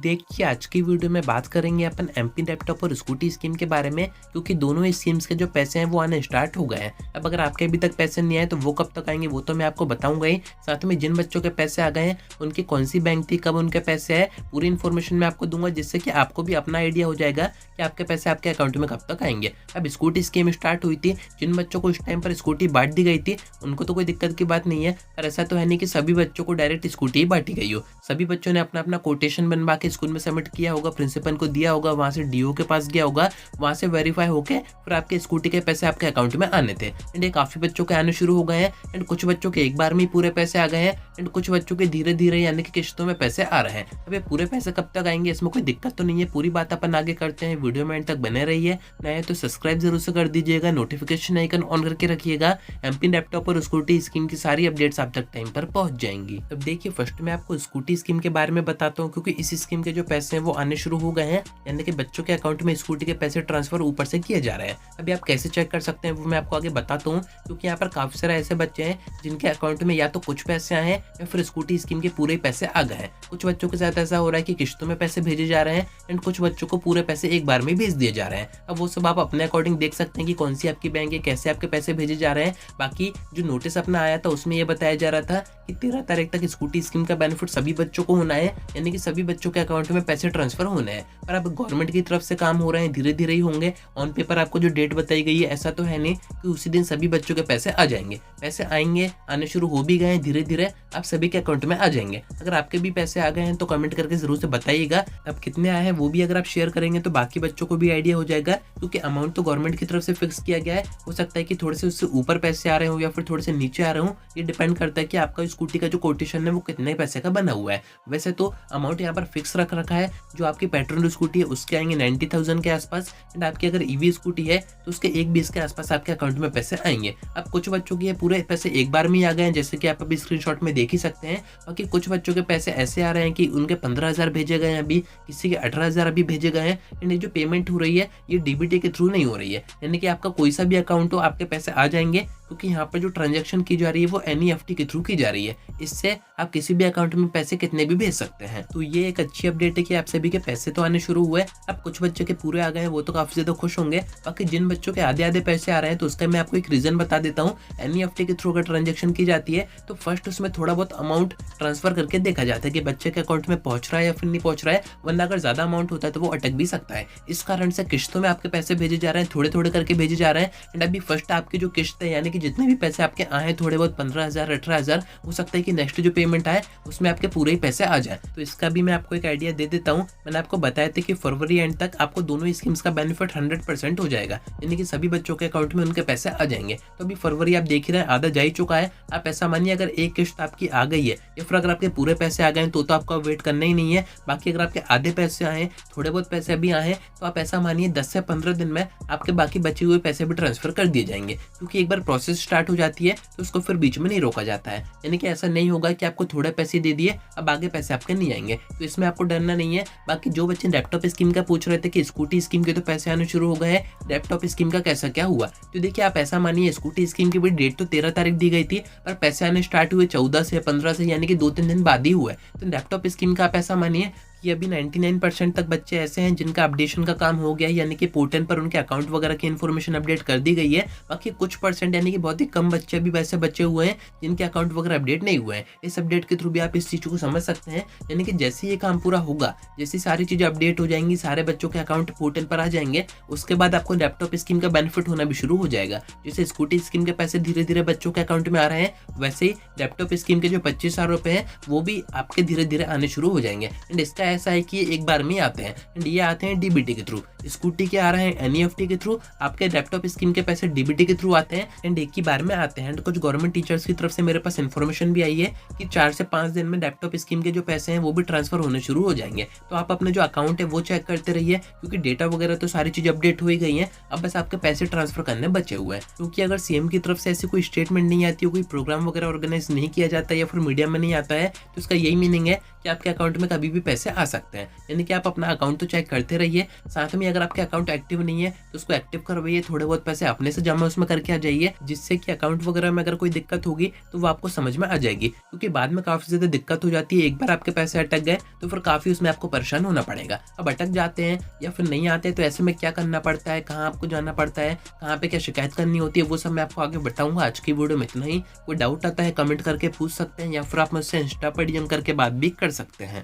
देखिए आज की वीडियो में बात करेंगे अपन एमपी लैपटॉप और स्कूटी स्कीम के बारे में, क्योंकि दोनों ही स्कीम्स के जो पैसे हैं वो आने स्टार्ट हो गए हैं। अब अगर आपके अभी तक पैसे नहीं आए तो वो कब तक आएंगे वो तो मैं आपको बताऊंगा ही। साथ में जिन बच्चों के पैसे आ गए हैं उनकी कौन सी बैंक थी, कब उनके पैसे आए, पूरी इन्फॉर्मेशन मैं आपको दूंगा, जिससे कि आपको भी अपना आइडिया हो जाएगा कि आपके पैसे आपके अकाउंट में कब तक आएंगे। अब स्कूटी स्कीम स्टार्ट हुई थी, जिन बच्चों को इस टाइम पर स्कूटी बांट दी गई थी उनको तो कोई दिक्कत की बात नहीं है, पर ऐसा तो है नहीं कि सभी बच्चों को डायरेक्ट स्कूटी ही बांटी गई हो। सभी बच्चों ने अपना अपना कोटेशन बनवा के स्कूल में सबमिट किया होगा, प्रिंसिपल को दिया होगा, वहां से डीओ के पास गया होगा, वहां से वेरीफाई होके फिर आपके स्कूटी के पैसे आपके अकाउंट में आने थे। एंड ये काफी बच्चों के आने शुरू हो गए हैं, एंड कुछ बच्चों के एक बार में पूरे पैसे आ गए हैं, एंड कुछ बच्चों के धीरे धीरे यानी कि किश्तों में पैसे आ रहे हैं। अब ये पूरे पैसे कब तक आएंगे इसमें कोई दिक्कत तो नहीं है, पूरी बात अपन आगे करते हैं। वीडियो में एंड तक बने रहिए, नए तो सब्सक्राइब जरूर से कर दीजिएगा, नोटिफिकेशन आइकन ऑन करके रखिएगा। एमपी लैपटॉप और स्कूटी स्कीम की सारी अपडेट्स आप तक टाइम पर पहुंच जाएंगी। अब देखिए फर्स्ट मैं आपको स्कूटी स्कीम के बारे में बताता हूँ, क्योंकि इस स्कीम के जो पैसे हैं वो आने शुरू हो गए हैं, यानी कि बच्चों के अकाउंट में स्कूटी के पैसे ट्रांसफर ऊपर से किए जा रहे हैं। अभी आप कैसे चेक कर सकते हैं वो मैं आपको आगे बताता हूँ, क्योंकि यहाँ पर काफी सारे ऐसे बच्चे हैं जिनके अकाउंट में या तो कुछ पैसे आए हैं या फिर स्कूटी स्कीम के पूरे पैसे आ गए हैं। कुछ बच्चों के साथ ऐसा हो रहा है कि किश्तों में पैसे भेजे जा रहे हैं, एंड कुछ बच्चों को पूरे पैसे एक बार में भेज दिए जा रहे हैं। अब वो सब आप अपने अकॉर्डिंग देख सकते हैं कि कौन सी आपकी बैंक है, कैसे आपके पैसे भेजे जा रहे हैं। बाकी जो नोटिस अपना आया था उसमें यह बताया जा रहा था कि 13 तारीख तक स्कूटी स्कीम का बेनिफिट सभी बच्चों को होना है, यानी कि सभी बच्चों के अकाउंट में पैसे ट्रांसफर होने हैं। पर अब गवर्नमेंट की तरफ से काम हो रहे हैं, धीरे धीरे ही होंगे। ऑन पेपर आपको जो डेट बताई गई है ऐसा तो है नहीं कि उसी दिन सभी बच्चों के पैसे आ जाएंगे। पैसे आएंगे, आने शुरू हो भी गए हैं, धीरे धीरे आप सभी के अकाउंट में आ जाएंगे। अगर आपके भी पैसे आ गए हैं तो कमेंट करके जरूर से बताइएगा। अब कितने आए हैं वो भी अगर आप शेयर करेंगे तो बाकी बच्चों को भी आइडिया हो जाएगा, क्योंकि अमाउंट तो गवर्नमेंट की तरफ से फिक्स किया गया है। हो सकता है कि थोड़े से उससे ऊपर पैसे आ रहे हो या फिर थोड़े से नीचे आ रहे हो, ये डिपेंड करता है कि आपका स्कूटी का जो कोटेशन है वो कितने पैसे का बना हुआ है। वैसे तो अमाउंट यहाँ पर फिक्स रख रखा है। जो आपकी पेट्रोल स्कूटी है उसके आएंगे 90,000 के आसपास, एंड आपकी अगर ईवी स्कूटी है तो उसके 1,20 के आसपास आपके अकाउंट में पैसे आएंगे। अब कुछ बच्चों के पूरे पैसे एक बार में ही आ गए हैं, जैसे कि आप अभी स्क्रीनशॉट में देख ही सकते हैं। बाकी कुछ बच्चों के पैसे ऐसे आ रहे हैं कि उनके 15,000 भेजे गए हैं, अभी किसी के 18,000 अभी भेजे गए हैं। एंड ये जो पेमेंट हो रही है ये डीबीटी के थ्रू नहीं हो रही है, यानी कि आपका कोई सा भी अकाउंट हो आपके पैसे आ जाएंगे, क्योंकि यहाँ पर जो ट्रांजैक्शन की जा रही है वो एनईएफटी के थ्रू की जा रही है। इससे आप किसी भी अकाउंट में पैसे कितने भी भेज सकते हैं। तो ये एक अच्छी अपडेट है कि आप सभी के पैसे तो आने शुरू हुए। अब कुछ बच्चों के पूरे आ गए हैं, वो तो काफी ज्यादा खुश होंगे। बाकी जिन बच्चों के आधे आधे पैसे आ रहे हैं तो उसका मैं आपको एक रीजन बता देता हूँ। एनईएफटी के थ्रू अगर ट्रांजैक्शन की जाती है तो फर्स्ट उसमें थोड़ा बहुत अमाउंट ट्रांसफर करके देखा जाता है कि बच्चे के अकाउंट में पहुंच रहा है या फिर नहीं पहुंच रहा है, वरना अगर ज्यादा अमाउंट होता है तो वो अटक भी सकता है। इस कारण से किश्तों में आपके पैसे भेजे जा रहे हैं, थोड़े थोड़े करके भेजे जा रहे हैं। एंड अभी फर्स्ट आपकी जो किश्त है, यानी कि जितने भी पैसे आपके आए थोड़े बहुत 15,000 18,000, हो सकता है कि नेक्स्ट जो पेमेंट आए उसमें आपके पूरे ही पैसे आ जाए। तो इसका भी मैं आपको एक आइडिया दे देता हूँ। मैंने आपको बताया था कि फरवरी एंड तक आपको दोनों स्कीम्स का बेनिफिट 100% हो जाएगा, यानी कि सभी बच्चों के अकाउंट में उनके पैसे आ जाएंगे। तो अभी फरवरी आप देख ही रहे हैं, आधा जा ही चुका है। आप ऐसा मानिए अगर एक किश्त आपकी आ गई है या फिर अगर आपके पूरे पैसे आ गए तो आपका वेट करना ही नहीं है। बाकी अगर आपके आधे पैसे आए, थोड़े बहुत पैसे अभी आए, तो आप ऐसा मानिए 10 से 15 दिन में आपके बाकी बचे हुए पैसे भी ट्रांसफर कर दिए जाएंगे, क्योंकि एक बार प्रोसेस स्टार्ट हो जाती है तो उसको फिर बीच में नहीं रोका जाता है। यानी कि ऐसा नहीं होगा कि आपको थोड़े पैसे दे दिए अब आगे पैसे आपके नहीं आएंगे, तो इसमें आपको डरना नहीं है। बाकी जो बच्चे लैपटॉप स्कीम का पूछ रहे थे कि स्कूटी स्कीम के तो पैसे आने शुरू हो गए हैं, लैपटॉप स्कीम का कैसा क्या हुआ, तो देखिए आप ऐसा मानिए स्कूटी स्कीम की भी डेट तो 13 तारीख दी गई थी, पर पैसे आने स्टार्ट हुए 14 से 15 से, यानी कि 2-3 दिन बाद ही हुए। तो लैपटॉप स्कीम का आप ऐसा मानिए कि अभी 99% तक बच्चे ऐसे हैं जिनका अपडेशन का काम हो गया है, यानी कि पोर्टल पर उनके अकाउंट वगैरह की इन्फॉर्मेशन अपडेट कर दी गई है। बाकी कुछ परसेंट यानी कि बहुत ही कम बच्चे भी वैसे बचे हुए हैं जिनके अकाउंट वगैरह अपडेट नहीं हुए हैं। इस अपडेट के थ्रू भी आप इस चीज़ को समझ सकते हैं, यानी कि जैसे ये काम पूरा होगा, जैसी सारी चीज़ें अपडेट हो जाएंगी, सारे बच्चों के अकाउंट पोर्टल पर आ जाएंगे, उसके बाद आपको लैपटॉप स्कीम का बेनिफिट होना भी शुरू हो जाएगा। जैसे स्कूटी स्कीम के पैसे धीरे धीरे बच्चों के अकाउंट में आ रहे हैं, वैसे ही लैपटॉप स्कीम के जो 25,000 रुपए हैं वो भी आपके धीरे धीरे आने शुरू हो जाएंगे। एंड इसका ऐसा है कि एक बार में आते हैं, एंड ये आते हैं डीबीटी के थ्रू। स्कूटी के आ रहे हैं एनईएफटी के थ्रू, आपके लैपटॉप स्कीम के पैसे डीबीटी के थ्रू आते हैं, एंड एक ही बार में आते हैं। एंड कुछ गवर्नमेंट टीचर्स की तरफ से मेरे पास इन्फॉर्मेशन भी आई है कि 4 से 5 दिन में लैपटॉप स्कीम के जो पैसे हैं वो भी ट्रांसफर होने शुरू हो जाएंगे। तो आप अपने जो अकाउंट है वो चेक करते रहिए, क्योंकि डेटा वगैरह तो सारी चीज अपडेट हो ही गई है, अब बस आपके पैसे ट्रांसफर करने बचे हुए हैं। क्योंकि अगर सीएम की तरफ से ऐसी कोई स्टेटमेंट नहीं आती है, कोई प्रोग्राम वगैरह ऑर्गेनाइज नहीं किया जाता है या फिर मीडिया में नहीं आता है, तो उसका यही मीनिंग है कि आपके अकाउंट में कभी भी पैसे आ सकते हैं। यानी कि आप अपना अकाउंट तो चेक करते रहिए, साथ में अगर आपके अकाउंट एक्टिव नहीं है तो उसको एक्टिव करवाइए, थोड़े बहुत पैसे अपने से जमा उसमें करके आ जाइए, जिससे कि अकाउंट वगैरह में अगर कोई दिक्कत होगी तो वो आपको समझ में आ जाएगी, क्योंकि बाद में काफ़ी ज़्यादा दिक्कत हो जाती है। एक बार आपके पैसे अटक गए तो फिर काफ़ी उसमें आपको परेशान होना पड़ेगा। अब अटक जाते हैं या फिर नहीं आते तो ऐसे में क्या करना पड़ता है, कहाँ आपको जाना पड़ता है, कहाँ पे क्या शिकायत करनी होती है, वो सब मैं आपको आगे बताऊंगा। आज की वीडियो में इतना ही। कोई डाउट आता है कमेंट करके पूछ सकते हैं, या फिर आप मुझसे इंस्टा पर डीएम करके बात भी कर सकते हैं।